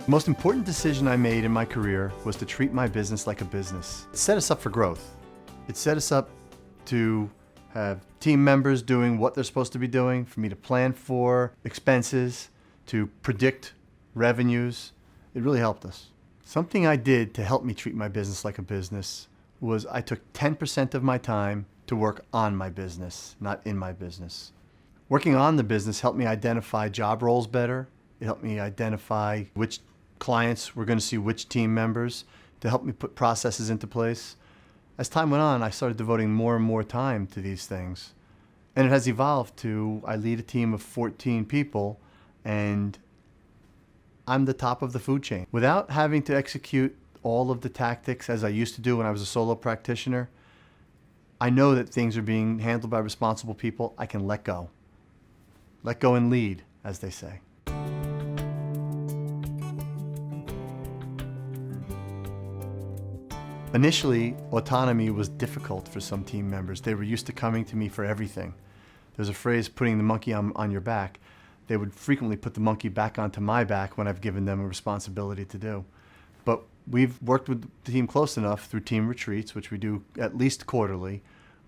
The most important decision I made in my career was to treat my business like a business. It set us up for growth. It set us up to have team members doing what they're supposed to be doing, for me to plan for expenses, to predict revenues. It really helped us. Something I did to help me treat my business like a business was I took 10% of my time to work on my business, not in my business. Working on the business helped me identify job roles better. It helped me identify which clients were going to see which team members, to help me put processes into place. As time went on, I started devoting more and more time to these things. And it has evolved to, I lead a team of 14 people, and I'm the top of the food chain. Without having to execute all of the tactics as I used to do when I was a solo practitioner, I know that things are being handled by responsible people. I can let go. Let go and lead, as they say. Initially, autonomy was difficult for some team members. They were used to coming to me for everything. There's a phrase, putting the monkey on your back. They would frequently put the monkey back onto my back when I've given them a responsibility to do. But we've worked with the team close enough through team retreats, which we do at least quarterly,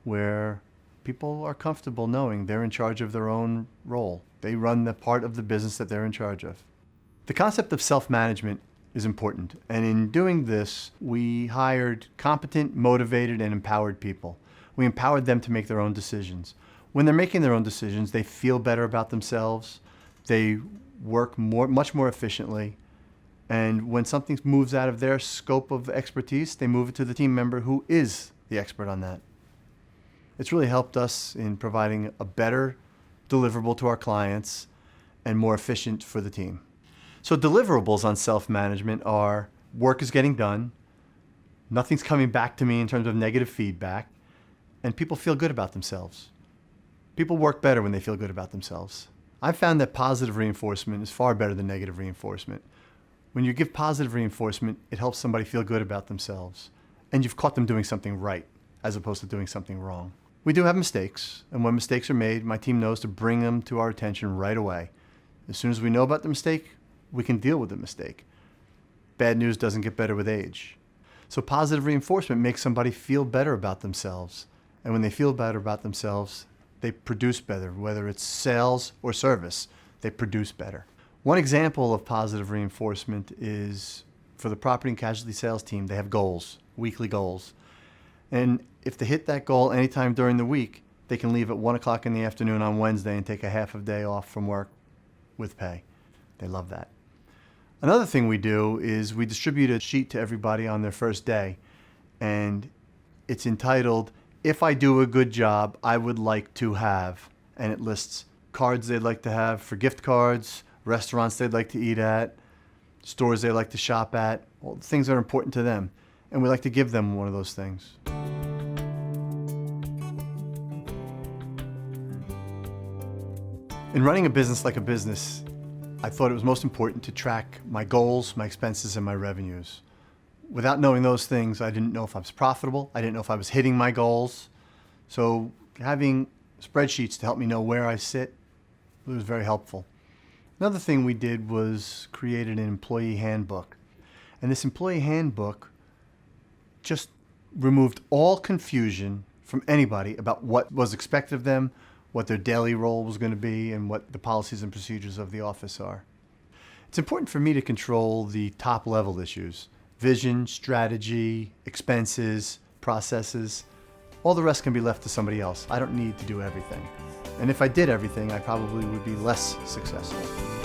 where people are comfortable knowing they're in charge of their own role. They run the part of the business that they're in charge of. The concept of self-management is important. And in doing this, we hired competent, motivated, and empowered people. We empowered them to make their own decisions. When they're making their own decisions, they feel better about themselves. They work much more efficiently. And when something moves out of their scope of expertise, they move it to the team member who is the expert on that. It's really helped us in providing a better deliverable to our clients and more efficient for the team. So deliverables on self-management are work is getting done, nothing's coming back to me in terms of negative feedback, and people feel good about themselves. People work better when they feel good about themselves. I've found that positive reinforcement is far better than negative reinforcement. When you give positive reinforcement, it helps somebody feel good about themselves, and you've caught them doing something right as opposed to doing something wrong. We do have mistakes, and when mistakes are made, my team knows to bring them to our attention right away. As soon as we know about the mistake, we can deal with the mistake. Bad news doesn't get better with age. So positive reinforcement makes somebody feel better about themselves. And when they feel better about themselves, they produce better. Whether it's sales or service, they produce better. One example of positive reinforcement is for the property and casualty sales team, they have goals, weekly goals. And if they hit that goal anytime during the week, they can leave at 1 o'clock in the afternoon on Wednesday and take a half a day off from work with pay. They love that. Another thing we do is we distribute a sheet to everybody on their first day, and it's entitled, "If I do a good job, I would like to have," and it lists cards they'd like to have for gift cards, restaurants they'd like to eat at, stores they like to shop at, all the things that are important to them, and we like to give them one of those things. In running a business like a business, I thought it was most important to track my goals, my expenses, and my revenues. Without knowing those things, I didn't know if I was profitable. I didn't know if I was hitting my goals. So having spreadsheets to help me know where I sit was very helpful. Another thing we did was created an employee handbook. And this employee handbook just removed all confusion from anybody about what was expected of them, what their daily role was going to be, and what the policies and procedures of the office are. It's important for me to control the top level issues: vision, strategy, expenses, processes. All the rest can be left to somebody else. I don't need to do everything. And if I did everything, I probably would be less successful.